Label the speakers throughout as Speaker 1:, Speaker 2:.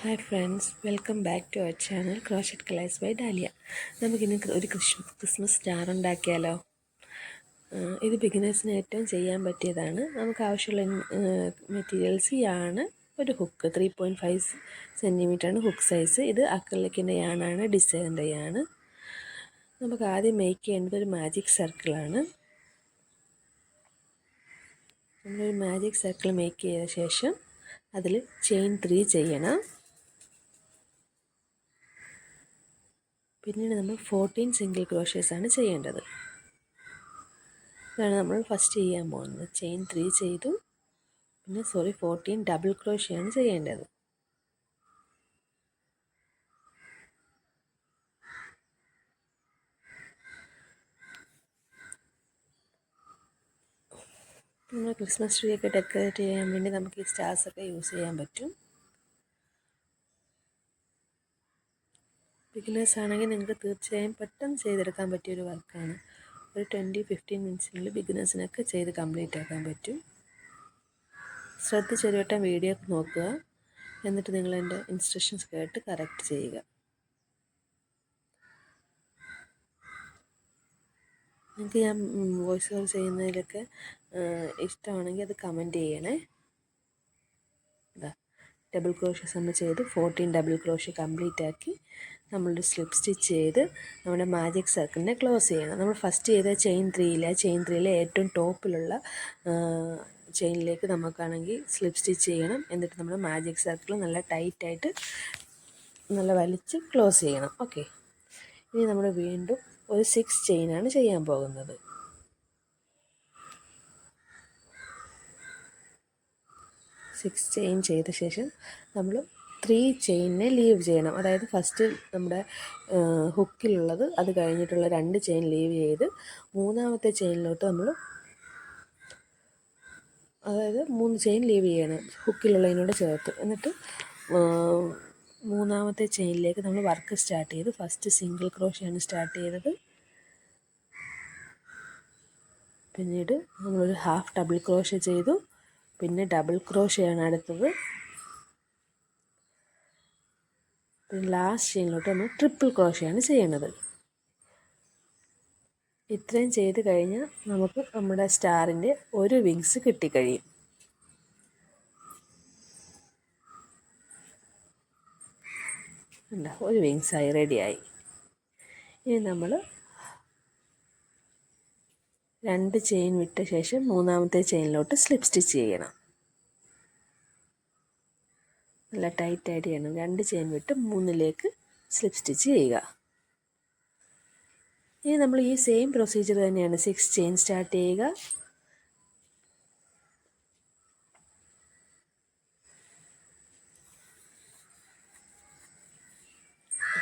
Speaker 1: Hi friends, welcome back to our channel crochet colours by Dalia. നമുക്കിന്ന് ഒരു Christmas star ഉണ്ടാക്കിയാലോ. ഇത് ബിഗിനേഴ്സിന് ഏറ്റവും ചെയ്യാൻ പറ്റിയതാണ്. നമുക്ക് ആവശ്യമുള്ള മെറ്റീരിയൽസ് യാണ്, ഒരു ഹുക്ക് 3.5 സെൻറ്റിമീറ്ററാണ് ഹുക്ക് സൈസ്. ഇത് അക്രിലിക്കിൻ്റെ യാണാണ്, ഡിസൈനിൻ്റെ യാണ്. നമുക്ക് ആദ്യം മേക്ക് ചെയ്യേണ്ടത് ഒരു മാജിക് സർക്കിളാണ്. നമ്മളൊരു മാജിക് സർക്കിൾ മേക്ക് ചെയ്ത ശേഷം അതിൽ ചെയിൻ 3 ചെയ്യണം. പിന്നീട് നമ്മൾ 14 സിംഗിൾ ക്രോഷേഴ്സാണ് ചെയ്യേണ്ടത്. ഇതാണ് നമ്മൾ ഫസ്റ്റ് ചെയ്യാൻ പോകുന്നത്. ചെയിൻ 3 ചെയ്തു, പിന്നെ 14 ഡബിൾ ക്രോഷയാണ് ചെയ്യേണ്ടത്. നമ്മൾ ക്രിസ്മസ് ട്രീ ഒക്കെ ഡെക്കറേറ്റ് ചെയ്യാൻ വേണ്ടി നമുക്ക് ഈ സ്റ്റാർസൊക്കെ യൂസ് ചെയ്യാൻ പറ്റും. ബിഗിനേഴ്സ് ആണെങ്കിൽ നിങ്ങൾക്ക് തീർച്ചയായും പെട്ടെന്ന് ചെയ്തെടുക്കാൻ പറ്റിയൊരു വർക്കാണ്. ഒരു 20-15 മിനിറ്റ്സിനുള്ളിൽ ബിഗിനേഴ്സിനൊക്കെ ചെയ്ത് കംപ്ലീറ്റ് ആക്കാൻ പറ്റും. ശ്രദ്ധിച്ചൊരു വട്ടം വീഡിയോ നോക്കുക, എന്നിട്ട് നിങ്ങൾ എൻ്റെ ഇൻസ്ട്രക്ഷൻസ് കേട്ട് കറക്റ്റ് ചെയ്യുക. നിങ്ങൾക്ക് ഞാൻ വോയിസ് ഓവർ ചെയ്യുന്നതിലൊക്കെ ഇഷ്ടമാണെങ്കിൽ അത് കമൻറ്റ് ചെയ്യണേ. ഡബിൾ ക്രോഷസ് നമ്മൾ ചെയ്ത് 14 ഡബിൾ ക്രോഷ് കംപ്ലീറ്റ് ആക്കി നമ്മളൊരു സ്ലിപ്പ് സ്റ്റിച്ച് ചെയ്ത് നമ്മുടെ മാജിക് സർക്കിളിനെ ക്ലോസ് ചെയ്യണം. നമ്മൾ ഫസ്റ്റ് ചെയ്ത ചെയിൻ 3യിലെ ഏറ്റവും ടോപ്പിലുള്ള ചെയിനിലേക്ക് നമുക്കാണെങ്കിൽ സ്ലിപ്പ് സ്റ്റിച്ച് ചെയ്യണം. എന്നിട്ട് നമ്മൾ മാജിക് സർക്കിൾ നല്ല ടൈറ്റായിട്ട് നല്ല വലിച്ച് ക്ലോസ് ചെയ്യണം. ഓക്കെ, ഇനി നമ്മൾ വീണ്ടും ഒരു 6 ചെയിനാണ് ചെയ്യാൻ പോകുന്നത്. 6 ചെയിൻ ചെയ്ത ശേഷം നമ്മൾ 3 ചെയിനിനെ ലീവ് ചെയ്യണം. അതായത് ഫസ്റ്റ് നമ്മുടെ ഹുക്കിലുള്ളത്, അത് കഴിഞ്ഞിട്ടുള്ള 2 ചെയിൻ ലീവ് ചെയ്ത് മൂന്നാമത്തെ ചെയിനിലോട്ട് നമ്മൾ, അതായത് 3 ചെയിൻ ലീവ് ചെയ്യണം ഹുക്കിലുള്ളതിനോട് ചേർത്ത്. എന്നിട്ട് മൂന്നാമത്തെ ചെയിനിലേക്ക് നമ്മൾ വർക്ക് സ്റ്റാർട്ട് ചെയ്ത് ഫസ്റ്റ് സിംഗിൾ ക്രോഷയാണ് സ്റ്റാർട്ട് ചെയ്തത്. പിന്നീട് നമ്മളൊരു ഹാഫ് ഡബിൾ ക്രോഷ ചെയ്തു, പിന്നെ ഡബിൾ ക്രോഷയാണ് അടുത്തത്. പിന്നെ ലാസ്റ്റ് ചെയിനിലോട്ട് നമ്മൾ ട്രിപ്പിൾ ക്രോഷയാണ് ചെയ്യുന്നത്. ഇത്രയും ചെയ്ത് കഴിഞ്ഞാൽ നമുക്ക് നമ്മുടെ സ്റ്റാറിൻ്റെ ഒരു വിങ്സ് കിട്ടിക്കഴിയും. ഒരു വിങ്സായി റെഡിയായി. ഇനി നമ്മൾ 2 ചെയിൻ വിട്ട ശേഷം മൂന്നാമത്തെ ചെയിനിലോട്ട് സ്ലിപ്പ് സ്റ്റിച്ച് ചെയ്യണം. നല്ല ടൈറ്റായിട്ട് ചെയ്യണം. 2 ചെയിൻ വിട്ട് 3ലേക്ക് സ്ലിപ്പ് സ്റ്റിച്ച് ചെയ്യുക. ഇനി നമ്മൾ ഈ സെയിം പ്രൊസീജിയർ തന്നെയാണ്. 6 ചെയിൻ സ്റ്റാർട്ട് ചെയ്യുക,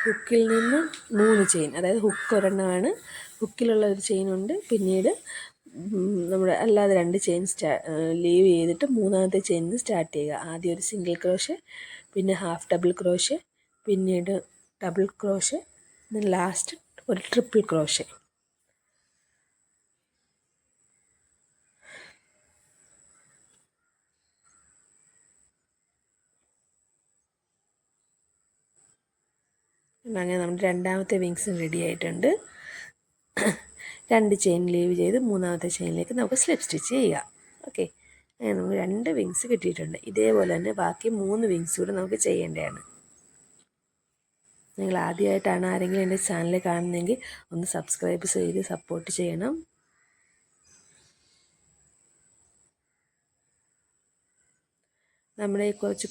Speaker 1: ഹുക്കിൽ നിന്ന് 3 ചെയിൻ, അതായത് ഹുക്ക് ഒരെണ്ണമാണ്, ഹുക്കിലുള്ള ഒരു ചെയിനുണ്ട്. പിന്നീട് നമ്മുടെ അല്ലാതെ 2 ചെയിൻ ലീവ് ചെയ്തിട്ട് മൂന്നാമത്തെ ചെയിനിൽ സ്റ്റാർട്ട് ചെയ്യുക. ആദ്യം ഒരു സിംഗിൾ ക്രോഷ്, പിന്നെ ഹാഫ് ഡബിൾ ക്രോഷ്, പിന്നീട് ഡബിൾ ക്രോഷ്, ലാസ്റ്റ് ഒരു ട്രിപ്പിൾ ക്രോഷ്. അങ്ങനെ നമ്മുടെ രണ്ടാമത്തെ വിങ്സും റെഡി ആയിട്ടുണ്ട്. 2 ചെയിൻ ലീവ് ചെയ്ത് മൂന്നാമത്തെ ചെയിനിലേക്ക് നമുക്ക് സ്ലിപ്പ് സ്റ്റിച്ച് ചെയ്യുക. ഓക്കെ, അങ്ങനെ നമുക്ക് 2 വിങ്സ് കിട്ടിയിട്ടുണ്ട്. ഇതേപോലെ തന്നെ ബാക്കി 3 വിങ്സ് കൂടെ നമുക്ക് ചെയ്യേണ്ടതാണ്. നിങ്ങൾ ആദ്യമായിട്ടാണ് ആരെങ്കിലും എൻ്റെ ചാനൽ കാണുന്നതെങ്കിൽ ഒന്ന് സബ്സ്ക്രൈബ് ചെയ്ത് സപ്പോർട്ട് ചെയ്യണം. നമ്മുടെ കുറച്ച്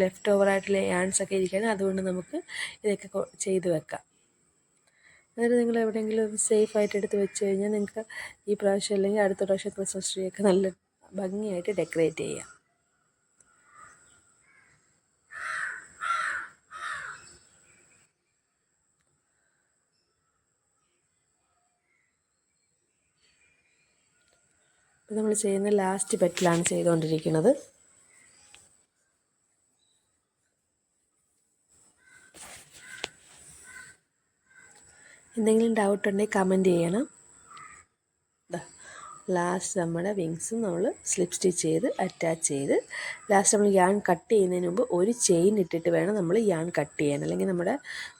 Speaker 1: ലെഫ്റ്റ് ഓവറായിട്ടുള്ള യാൺസൊക്കെ ഇരിക്കുകയാണ്, അതുകൊണ്ട് നമുക്ക് ഇതൊക്കെ ചെയ്ത് വെക്കാം. എന്നിട്ട് നിങ്ങൾ എവിടെയെങ്കിലും സേഫായിട്ട് എടുത്ത് വെച്ച് കഴിഞ്ഞാൽ നിങ്ങൾക്ക് ഈ പ്രാവശ്യം അല്ലെങ്കിൽ അടുത്ത പ്രാവശ്യം ക്രിസ്മസ് ട്രീ ഒക്കെ നല്ല ഭംഗിയായിട്ട് ഡെക്കറേറ്റ് ചെയ്യാം. അപ്പോൾ നമ്മൾ ചെയ്യുന്ന ലാസ്റ്റ് പെറ്റിലാണ് ചെയ്തുകൊണ്ടിരിക്കുന്നത്. എന്തെങ്കിലും ഡൗട്ട് ഉണ്ടെങ്കിൽ കമൻറ്റ് ചെയ്യണം. ലാസ്റ്റ് നമ്മുടെ വിങ്സും നമ്മൾ സ്ലിപ്പ് സ്റ്റിച്ച് ചെയ്ത് അറ്റാച്ച് ചെയ്ത് ലാസ്റ്റ് നമ്മൾ യാൺ കട്ട് ചെയ്യുന്നതിന് മുമ്പ് ഒരു ചെയിൻ ഇട്ടിട്ട് വേണം നമ്മൾ യാൺ കട്ട് ചെയ്യാൻ, അല്ലെങ്കിൽ നമ്മുടെ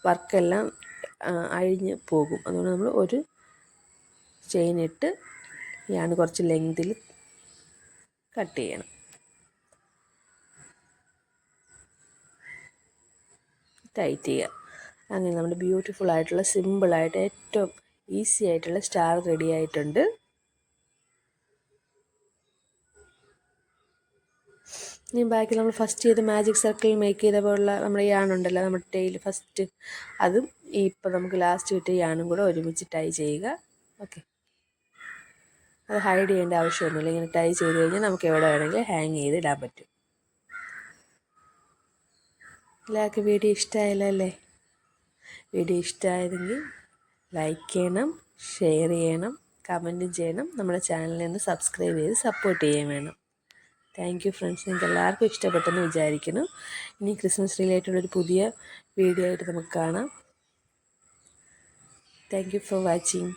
Speaker 1: വർക്കെല്ലാം അഴിഞ്ഞ് പോകും. അതുകൊണ്ട് നമ്മൾ ഒരു ചെയിൻ ഇട്ട് യാൺ കുറച്ച് ലെങ്തിൽ കട്ട് ചെയ്യണം. ടൈറ്റ് ചെയ്യുക. അങ്ങനെ നമ്മുടെ ബ്യൂട്ടിഫുൾ ആയിട്ടുള്ള സിമ്പിളായിട്ട് ഏറ്റവും ഈസി ആയിട്ടുള്ള സ്റ്റാർ റെഡി ആയിട്ടുണ്ട്. ഇനി ബാക്കി നമ്മൾ ഫസ്റ്റ് ചെയ്ത് മാജിക് സർക്കിൾ മേക്ക് ചെയ്ത പോലുള്ള നമ്മുടെ യാണുണ്ടല്ലോ, നമ്മുടെ ടെയിൽ ഫസ്റ്റ്, അതും ഈ ഇപ്പോൾ നമുക്ക് ലാസ്റ്റ് കിട്ടിയ യാണും കൂടെ ഒരുമിച്ച് ടൈ ചെയ്യുക. ഓക്കെ, അത് ഹൈഡ് ചെയ്യേണ്ട ആവശ്യമൊന്നുമില്ല. ഇങ്ങനെ ടൈ ചെയ്ത് കഴിഞ്ഞാൽ നമുക്ക് എവിടെ വേണമെങ്കിലും ഹാങ് ചെയ്ത് ഇടാൻ പറ്റും. എല്ലാവർക്കും വീഡിയോ ഇഷ്ടമായല്ലോ അല്ലേ? വീഡിയോ ഇഷ്ടമായതെങ്കിൽ ലൈക്ക് ചെയ്യണം, ഷെയർ ചെയ്യണം, കമൻറ്റും ചെയ്യണം. നമ്മുടെ ചാനലിൽ നിന്ന് സബ്സ്ക്രൈബ് ചെയ്ത് സപ്പോർട്ട് ചെയ്യുകയും വേണം. Thank you friends. നിങ്ങൾക്ക് എല്ലാവർക്കും ഇഷ്ടപ്പെട്ടെന്ന് വിചാരിക്കുന്നു. ഇനി ക്രിസ്മസ് റിലേറ്റഡൊരു പുതിയ വീഡിയോ ആയിട്ട് നമുക്ക് കാണാം. Thank you for watching.